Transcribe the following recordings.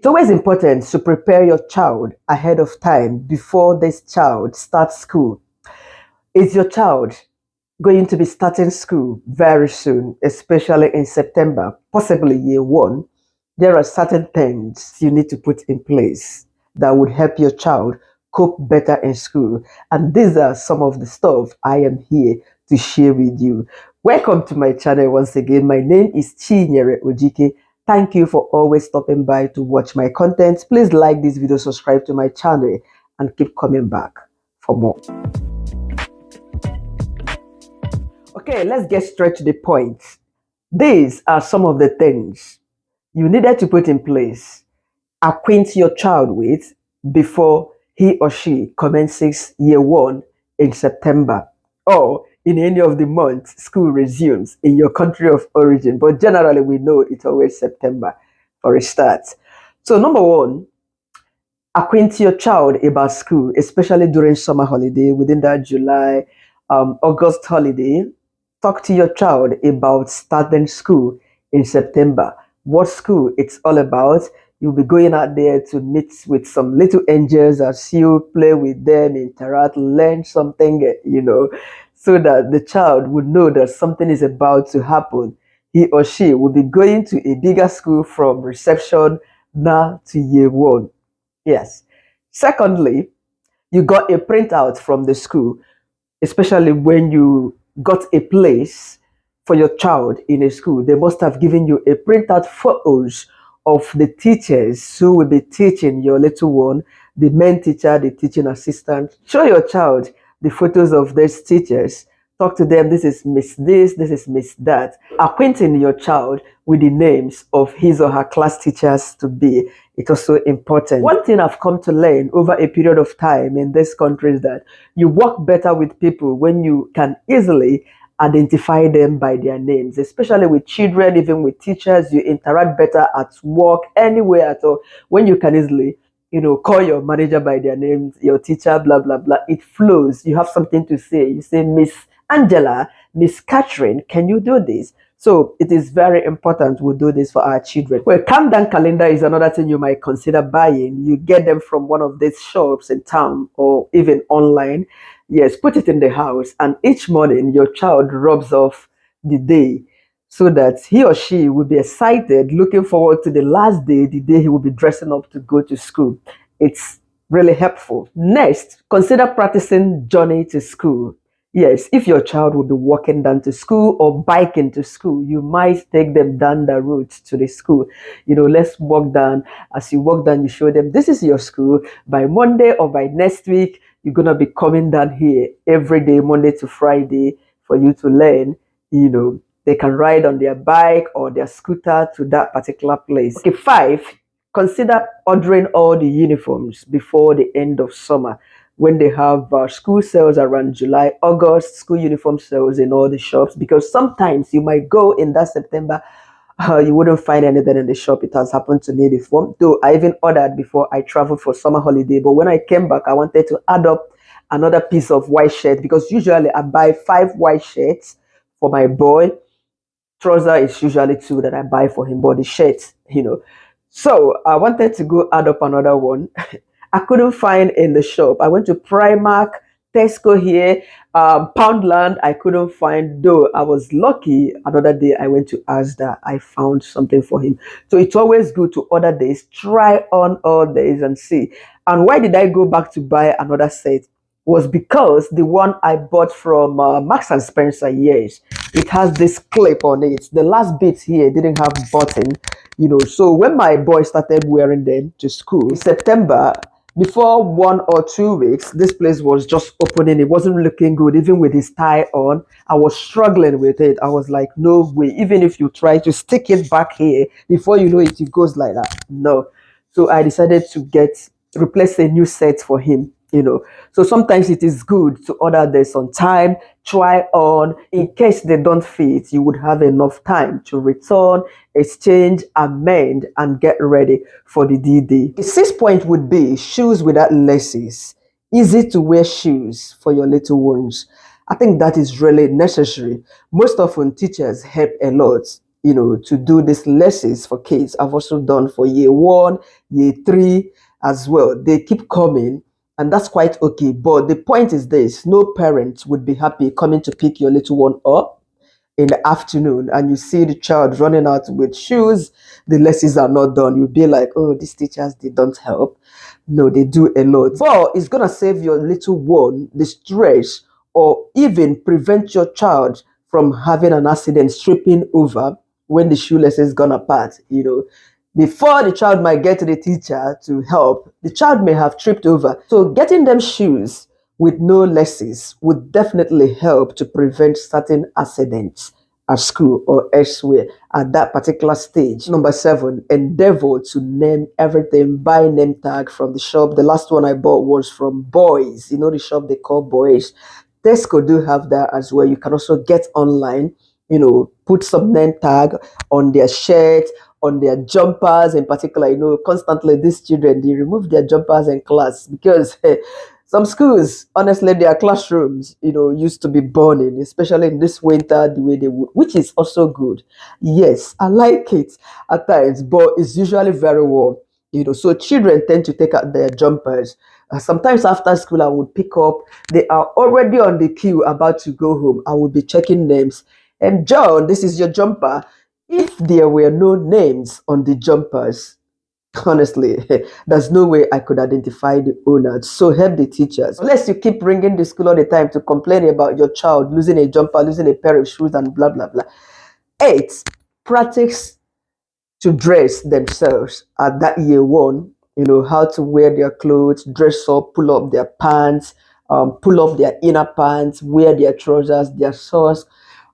It's always important to prepare your child ahead of time before this child starts school. Is your child going to be starting school very soon, especially in September, possibly year one? There are certain things you need to put in place that would help your child cope better in school. And these are some of the stuff I am here to share with you. Welcome to my channel once again. My name is Chinyere Ojike. Thank you for always stopping by to watch my content. Please like this video, subscribe to my channel, and keep coming back for more. Okay, let's get straight to the point. These are some of the things you needed to put in place, acquaint your child with before he or she commences year one in September or in any of the months school resumes in your country of origin. But generally, we know it's always September for a start. So, number one, acquaint your child about school, especially during summer holiday, within that July, August holiday. Talk to your child about starting school in September. What school it's all about. You'll be going out there to meet with some little angels as you play with them, interact, learn something, so that the child would know that something is about to happen. He or she will be going to a bigger school from reception now to year one. Yes. Secondly, you got a printout from the school, especially when you got a place for your child in a school. They must have given you a printout photos of the teachers who will be teaching your little one, the main teacher, the teaching assistant. Show your child the photos of these teachers. Talk to them. This is Miss this is Miss that. Acquainting your child with the names of his or her class teachers to be. It's also important. One thing I've come to learn over a period of time in this country is that you work better with people when you can easily identify them by their names, especially with children, even with teachers. You interact better at work, anywhere at all, when you can easily call your manager by their names, your teacher, blah, blah, blah. It flows. You have something to say. You say, Miss Angela, Miss Catherine, can you do this? So it is very important we do this for our children. Well, countdown calendar is another thing you might consider buying. You get them from one of these shops in town or even online. Yes, put it in the house, and each morning your child rubs off the day so that he or she will be excited, looking forward to the last day, the day he will be dressing up to go to school. It's really helpful. Next, consider practicing journey to school. Yes, if your child will be walking down to school or biking to school, you might take them down the route to the school. Let's walk down. As you walk down, you show them this is your school. By Monday or by next week, you're going to be coming down here every day, Monday to Friday, for you to learn. They can ride on their bike or their scooter to that particular place. Okay, 5, consider ordering all the uniforms before the end of summer, when they have school sales around July, August, school uniform sales in all the shops, because sometimes you might go in that September, you wouldn't find anything in the shop. It has happened to me before, though I even ordered before I traveled for summer holiday. But when I came back, I wanted to add up another piece of white shirt, because usually I buy 5 white shirts for my boy. Trouser is usually 2 that I buy for him, but the shirt, So I wanted to go add up another one. I couldn't find in the shop. I went to Primark, Tesco here, Poundland. I couldn't find, though I was lucky. Another day I went to Asda. I found something for him. So it's always good to order this, try on all this and see. And why did I go back to buy another set? Was because the one I bought from Marks and Spencer, yes, it has this clip on it. The last bit here didn't have button, So when my boy started wearing them to school in September, before 1 or 2 weeks, this place was just opening. It wasn't looking good, even with his tie on. I was struggling with it. I was like, no way. Even if you try to stick it back here, before you know it, it goes like that. No. So I decided to replace a new set for him. So sometimes it is good to order this on time, try on. In case they don't fit, you would have enough time to return, exchange, amend, and get ready for the D-Day. The 6th point would be shoes without laces. Easy to wear shoes for your little ones. I think that is really necessary. Most often teachers help a lot to do these lessons for kids. I've also done for year 1, year 3 as well. They keep coming, and that's quite okay. But the point is this: no parent would be happy coming to pick your little one up in the afternoon and you see the child running out with shoes, the lessons are not done. You'll be like, oh, these teachers, they don't help. No, they do a lot. But it's going to save your little one the stress, or even prevent your child from having an accident, tripping over when the shoelace is gone apart. Before the child might get to the teacher to help, the child may have tripped over. So getting them shoes with no lessons would definitely help to prevent certain accidents at school or elsewhere at that particular stage. Number 7, endeavor to name everything. Buy name tag from the shop. The last one I bought was from Boys. The shop they call Boys. Tesco do have that as well. You can also get online, put some name tag on their shirt, on their jumpers in particular. Constantly these children, they remove their jumpers in class because some schools, honestly, their classrooms, used to be burning, especially in this winter, the way they would, which is also good. Yes, I like it at times, but it's usually very warm. So children tend to take out their jumpers. Sometimes after school, I would pick up. They are already on the queue about to go home. I would be checking names. And John, this is your jumper. If there were no names on the jumpers, honestly, there's no way I could identify the owner. So help the teachers. Unless you keep ringing the school all the time to complain about your child losing a jumper, losing a pair of shoes, and blah, blah, blah. 8, practice to dress themselves at that year 1. How to wear their clothes, dress up, pull up their pants, pull up their inner pants, wear their trousers, their socks.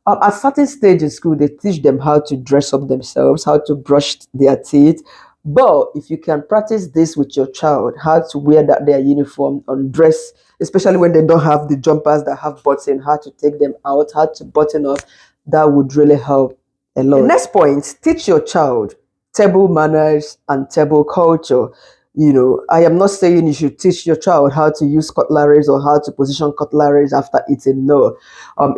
At certain stage in school, they teach them how to dress up themselves, how to brush their teeth. But if you can practice this with your child, how to wear their uniform, undress, especially when they don't have the jumpers that have buttons, how to take them out, how to button up, that would really help a lot. The next point, teach your child table manners and table culture. I am not saying you should teach your child how to use cutleries or how to position cutleries after eating. No,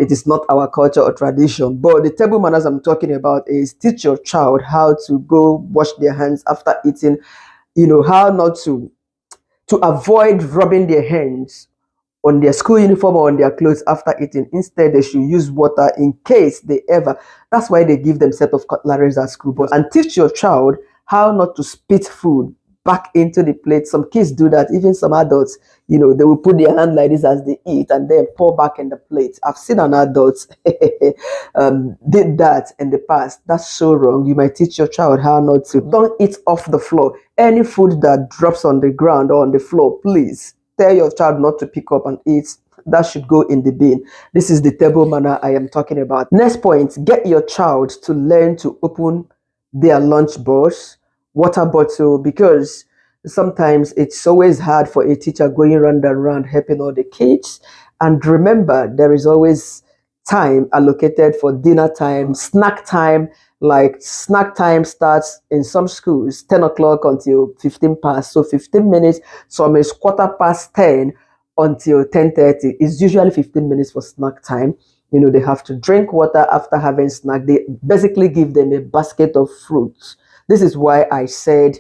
it is not our culture or tradition. But the table manners I'm talking about is teach your child how to go wash their hands after eating. How not to avoid rubbing their hands on their school uniform or on their clothes after eating. Instead, they should use water in case they ever. That's why they give them set of cutleries at school. And teach your child how not to spit food back into the plate. Some kids do that. Even some adults, they will put their hand like this as they eat and then pour back in the plate. I've seen an adult did that in the past. That's so wrong. You might teach your child how not to. Don't eat off the floor. Any food that drops on the ground or on the floor, please tell your child not to pick up and eat. That should go in the bin. This is the table manner I am talking about. Next point, get your child to learn to open their lunch box, water bottle, because sometimes it's always hard for a teacher going round and round helping all the kids. And remember, there is always time allocated for dinner time, snack time. Like snack time starts in some schools 10 o'clock until 15 past. So 15 minutes, some is 10:15 until 10:30. It's usually 15 minutes for snack time. They have to drink water after having snack. They basically give them a basket of fruits. This is why I said,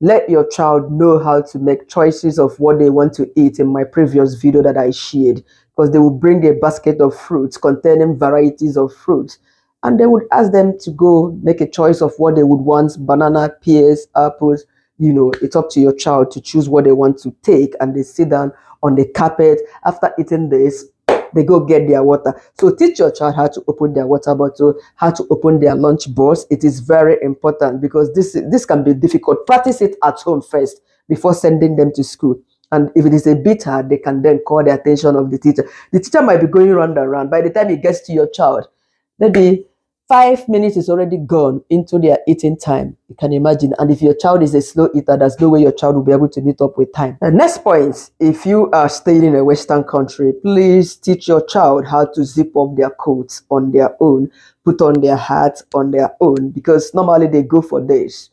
let your child know how to make choices of what they want to eat in my previous video that I shared, because they will bring a basket of fruits containing varieties of fruits. And they would ask them to go make a choice of what they would want: banana, pears, apples. It's up to your child to choose what they want to take. And they sit down on the carpet. After eating this, they go get their water. So teach your child how to open their water bottle, how to open their lunch box. It is very important because this can be difficult. Practice it at home first before sending them to school. And if it is a bit hard, they can then call the attention of the teacher. The teacher might be going round and round. By the time it gets to your child, maybe 5 minutes is already gone into their eating time. You can imagine. And if your child is a slow eater, there's no way your child will be able to meet up with time. The next point, if you are staying in a Western country, please teach your child how to zip up their coats on their own, put on their hats on their own, because normally they go for this.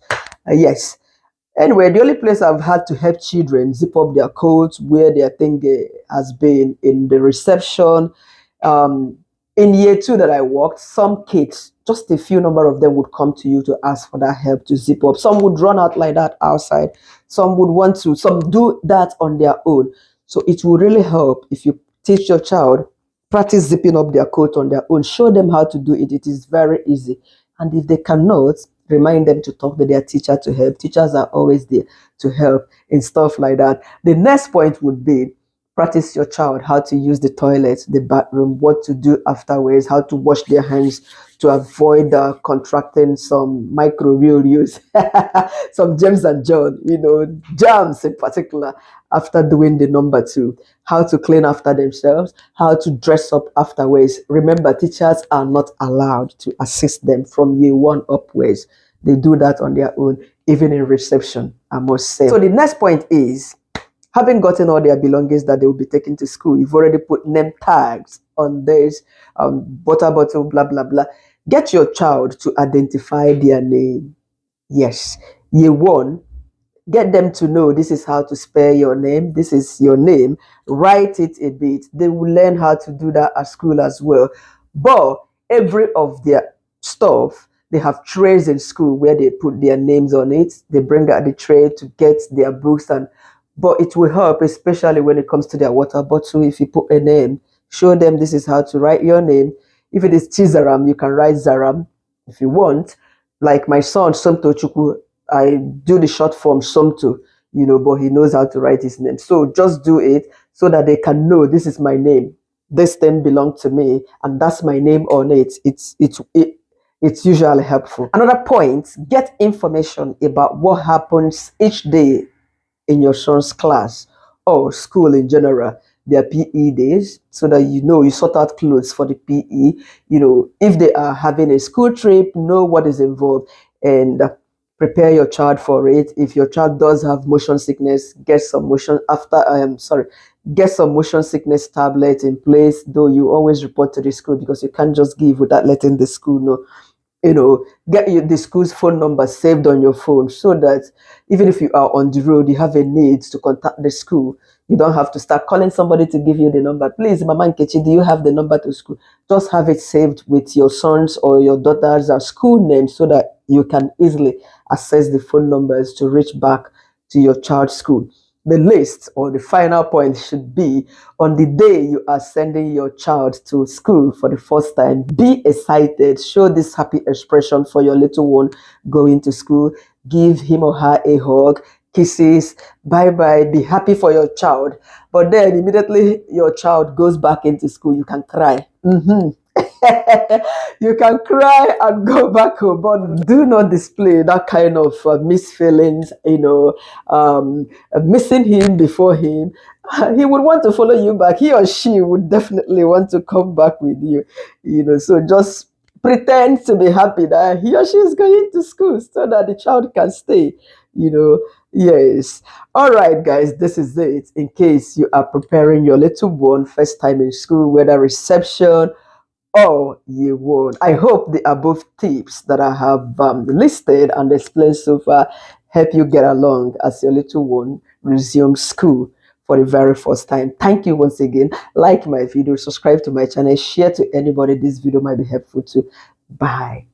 Yes. Anyway, the only place I've had to help children zip up their coats, wear their thing, has been in the reception. In year 2 that I worked, some kids just a few number of them would come to you to ask for that help to zip up. Some would run out like that outside. Some would want to, some do that on their own. So it will really help if you teach your child, practice zipping up their coat on their own. Show them how to do it. It is very easy. And if they cannot, remind them to talk to their teacher to help. Teachers are always there to help in stuff like that. The next point would be practice your child how to use the toilet, the bathroom, what to do afterwards, how to wash their hands to avoid contracting some microbial some germs and germs in particular after doing the number 2, how to clean after themselves, how to dress up afterwards. Remember, teachers are not allowed to assist them from year 1 upwards. They do that on their own, even in reception, I must say. So the next point is, having gotten all their belongings that they will be taking to school, you've already put name tags on this, water bottle, blah, blah, blah. Get your child to identify their name. Yes. Year 1, get them to know this is how to spell your name. This is your name. Write it a bit. They will learn how to do that at school as well. But every of their stuff, they have trays in school where they put their names on it. They bring out the tray to get their books, but it will help, especially when it comes to their water bottle. If you put a name, show them this is how to write your name. If it is Chizaram, you can write Zaram if you want. Like my son, Somto Chukwu, I do the short form Somto, but he knows how to write his name. So just do it so that they can know this is my name. This thing belongs to me, and that's my name on it. It's usually helpful. Another point, get information about what happens each day in your son's class or school in general, their PE days, so that you sort out clothes for the PE. If they are having a school trip, know what is involved and prepare your child for it. If your child does have motion sickness, get some motion sickness tablet in place, though you always report to the school because you can't just give without letting the school know. Get the school's phone number saved on your phone so that even if you are on the road, you have a need to contact the school. You don't have to start calling somebody to give you the number. Please, Mama Nkechi, do you have the number to school? Just have it saved with your son's or your daughter's school name so that you can easily access the phone numbers to reach back to your child's school. The list or the final point should be on the day you are sending your child to school for the first time. Be excited. Show this happy expression for your little one going to school. Give him or her a hug, kisses, bye-bye. Be happy for your child. But then immediately your child goes back into school, you can cry. You can cry and go back home, but do not display that kind of mixed feelings, missing him before him. He would want to follow you back. He or she would definitely want to come back with you, so just pretend to be happy that he or she is going to school so that the child can stay, Yes. All right, guys, this is it. In case you are preparing your little one first time in school, whether reception or year 1. I hope the above tips that I have listed and explained so far help you get along as your little one resumes school for the very first time. Thank you once again. Like my video, subscribe to my channel, share to anybody this video might be helpful to. Bye.